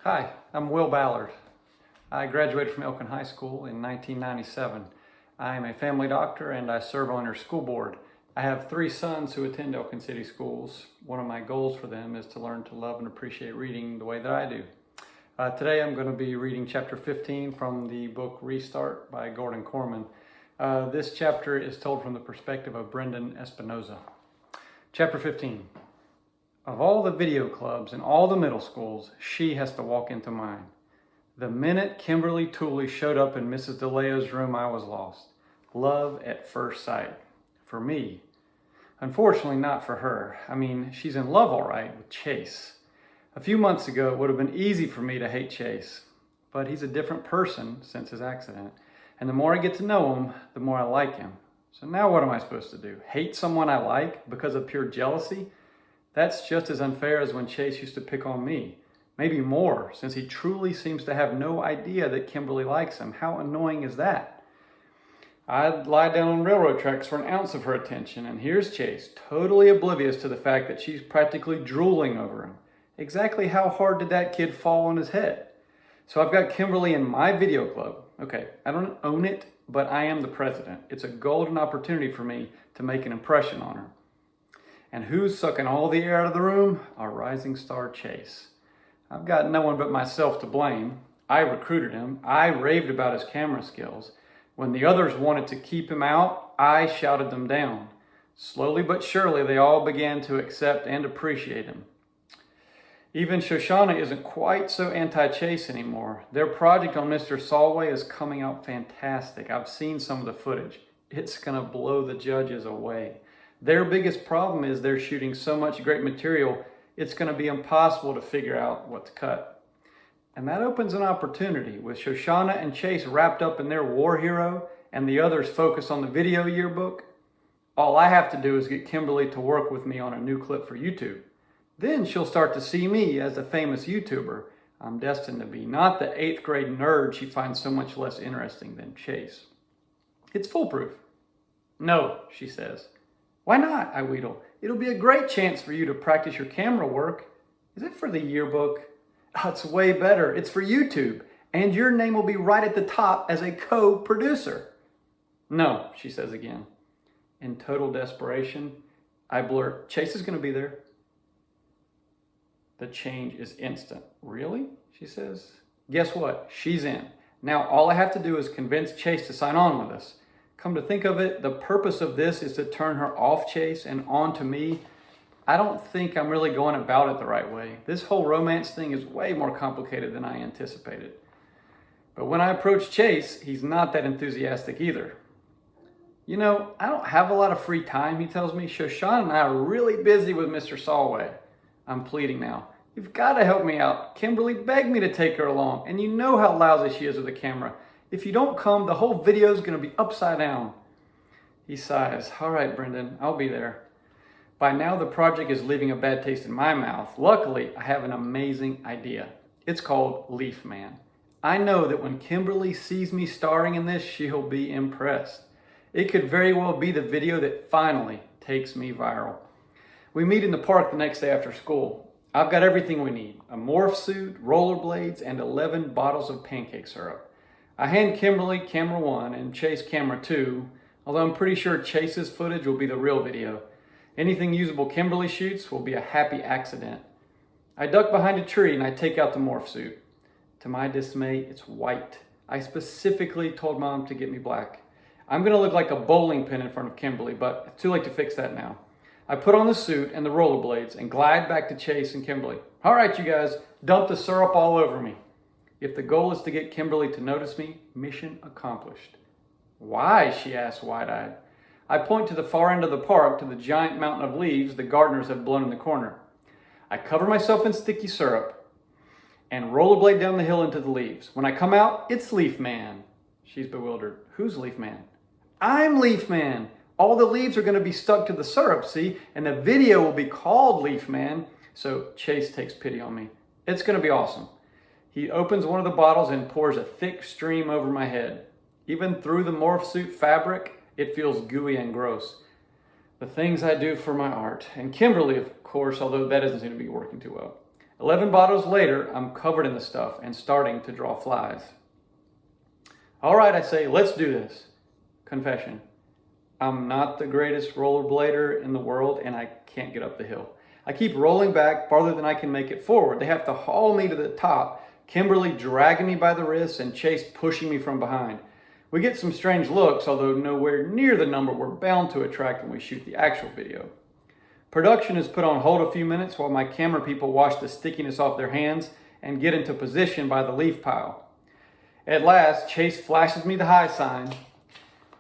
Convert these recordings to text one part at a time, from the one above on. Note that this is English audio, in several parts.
Hi, I'm Will Ballard. I graduated from Elkin High School in 1997. I am a family doctor and I serve on their school board. I have 3 sons who attend Elkin City schools. One of my goals for them is to learn to love and appreciate reading the way that I do. Today I'm going to be reading chapter 15 from the book Restart by Korman. This chapter is told from the perspective of Brendan Espinoza. Chapter 15. Of all the video clubs in all the middle schools, she has to walk into mine. The minute Kimberly Tooley showed up in Mrs. DeLeo's room, I was lost. Love at first sight. For me. Unfortunately, not for her. I mean, she's in love all right with Chase. A few months ago, it would have been easy for me to hate Chase. But he's a different person since his accident. And the more I get to know him, the more I like him. So now what am I supposed to do? Hate someone I like because of pure jealousy? That's just as unfair as when Chase used to pick on me. Maybe more, since he truly seems to have no idea that Kimberly likes him. How annoying is that? I'd lie down on railroad tracks for an ounce of her attention, and here's Chase, totally oblivious to the fact that she's practically drooling over him. Exactly how hard did that kid fall on his head? So I've got Kimberly in my video club. Okay, I don't own it, but I am the president. It's a golden opportunity for me to make an impression on her. And who's sucking all the air out of the room? Our rising star Chase. I've got no one but myself to blame. I recruited him. I raved about his camera skills. When the others wanted to keep him out, I shouted them down. Slowly but surely, they all began to accept and appreciate him. Even Shoshana isn't quite so anti-Chase anymore. Their project on Mr. Solway is coming out fantastic. I've seen some of the footage. It's going to blow the judges away. Their biggest problem is they're shooting so much great material, it's going to be impossible to figure out what to cut. And that opens an opportunity. With Shoshana and Chase wrapped up in their war hero and the others focused on the video yearbook, all I have to do is get Kimberly to work with me on a new clip for YouTube. Then she'll start to see me as the famous YouTuber I'm destined to be, not the 8th grade nerd she finds so much less interesting than Chase. It's foolproof. No, she says. Why not? I wheedle. It'll be a great chance for you to practice your camera work. Is it for the yearbook? Oh, it's way better. It's for YouTube. And your name will be right at the top as a co-producer. No, she says again. In total desperation, I blurt, Chase is going to be there. The change is instant. Really? She says. Guess what? She's in. Now all I have to do is convince Chase to sign on with us. Come to think of it, the purpose of this is to turn her off Chase and on to me. I don't think I'm really going about it the right way. This whole romance thing is way more complicated than I anticipated. But when I approach Chase, he's not that enthusiastic either. You know, I don't have a lot of free time, he tells me. Shoshana and I are really busy with Mr. Solway. I'm pleading now. You've got to help me out. Kimberly begged me to take her along, and you know how lousy she is with the camera. If you don't come, the whole video is going to be upside down. He sighs. All right, Brendan, I'll be there. By now, the project is leaving a bad taste in my mouth. Luckily, I have an amazing idea. It's called Leaf Man. I know that when Kimberly sees me starring in this, she'll be impressed. It could very well be the video that finally takes me viral. We meet in the park the next day after school. I've got everything we need. A morph suit, rollerblades, and 11 bottles of pancake syrup. I hand Kimberly camera 1 and Chase camera 2, although I'm pretty sure Chase's footage will be the real video. Anything usable Kimberly shoots will be a happy accident. I duck behind a tree and I take out the morph suit. To my dismay, it's white. I specifically told Mom to get me black. I'm going to look like a bowling pin in front of Kimberly, but it's too late to fix that now. I put on the suit and the rollerblades and glide back to Chase and Kimberly. All right, you guys, dump the syrup all over me. If the goal is to get Kimberly to notice me, mission accomplished. Why? She asks wide-eyed. I point to the far end of the park to the giant mountain of leaves the gardeners have blown in the corner. I cover myself in sticky syrup and rollerblade down the hill into the leaves. When I come out, it's Leaf Man. She's bewildered. Who's Leaf Man? I'm Leaf Man. All the leaves are going to be stuck to the syrup, see? And the video will be called Leaf Man. So Chase takes pity on me. It's going to be awesome. He opens one of the bottles and pours a thick stream over my head. Even through the morph suit fabric, it feels gooey and gross. The things I do for my art. And Kimberly, of course, although that doesn't seem to be working too well. 11 bottles later, I'm covered in the stuff and starting to draw flies. All right, I say, let's do this. Confession. I'm not the greatest rollerblader in the world, and I can't get up the hill. I keep rolling back farther than I can make it forward. They have to haul me to the top, Kimberly dragging me by the wrists and Chase pushing me from behind. We get some strange looks, although nowhere near the number we're bound to attract when we shoot the actual video. Production is put on hold a few minutes while my camera people wash the stickiness off their hands and get into position by the leaf pile. At last, Chase flashes me the high sign,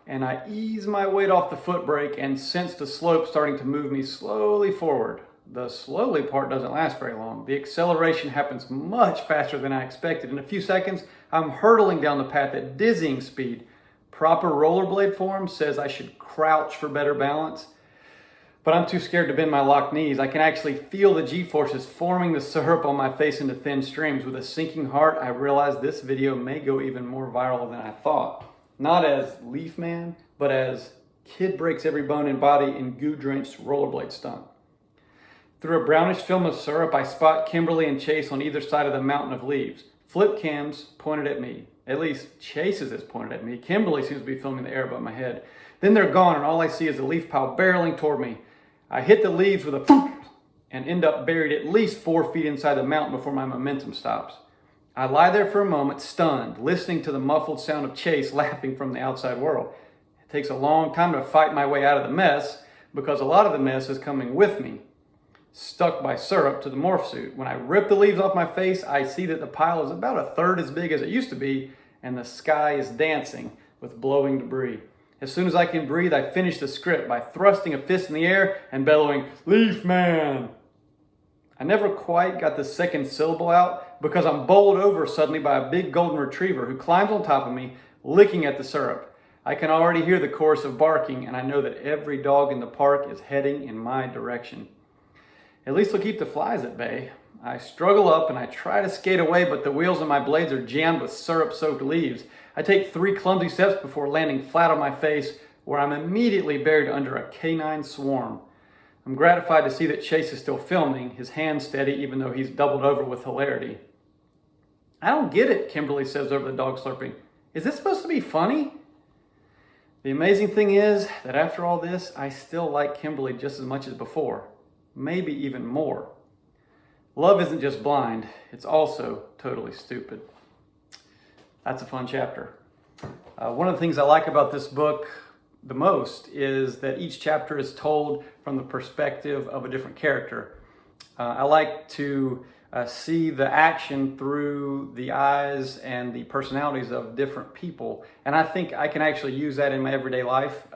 and I ease my weight off the foot brake and sense the slope starting to move me slowly forward. The slowly part doesn't last very long. The acceleration happens much faster than I expected. In a few seconds, I'm hurtling down the path at dizzying speed. Proper rollerblade form says I should crouch for better balance, but I'm too scared to bend my locked knees. I can actually feel the G-forces forming the syrup on my face into thin streams. With a sinking heart, I realize this video may go even more viral than I thought. Not as Leaf Man, but as kid breaks every bone and body in goo-drenched rollerblade stunt. Through a brownish film of syrup, I spot Kimberly and Chase on either side of the mountain of leaves. Flip cams pointed at me. At least Chase's is pointed at me. Kimberly seems to be filming the air above my head. Then they're gone, and all I see is a leaf pile barreling toward me. I hit the leaves with a thump and end up buried at least 4 feet inside the mountain before my momentum stops. I lie there for a moment, stunned, listening to the muffled sound of Chase laughing from the outside world. It takes a long time to fight my way out of the mess because a lot of the mess is coming with me, stuck by syrup to the morph suit. When I rip the leaves off my face, I see that the pile is about a third as big as it used to be, and the sky is dancing with blowing debris. As soon as I can breathe, I finish the script by thrusting a fist in the air and bellowing, "Leaf Man!" I never quite got the second syllable out because I'm bowled over suddenly by a big golden retriever who climbs on top of me, licking at the syrup. I can already hear the chorus of barking, and I know that every dog in the park is heading in my direction. At least they'll keep the flies at bay. I struggle up and I try to skate away, but the wheels of my blades are jammed with syrup-soaked leaves. I take 3 clumsy steps before landing flat on my face, where I'm immediately buried under a canine swarm. I'm gratified to see that Chase is still filming, his hands steady even though he's doubled over with hilarity. "I don't get it," Kimberly says over the dog slurping. "Is this supposed to be funny?" The amazing thing is that after all this, I still like Kimberly just as much as before, maybe even more. Love isn't just blind, it's also totally stupid. That's a fun chapter. One of the things I like about this book the most is that each chapter is told from the perspective of a different character. I like to see the action through the eyes and the personalities of different people, and I think I can actually use that in my everyday life.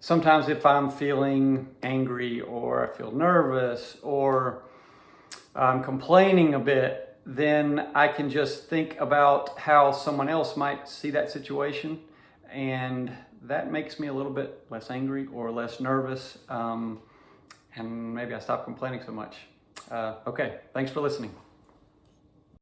Sometimes if I'm feeling angry or I feel nervous or I'm complaining a bit, then I can just think about how someone else might see that situation, and that makes me a little bit less angry or less nervous, and maybe I stop complaining so much. Okay, thanks for listening.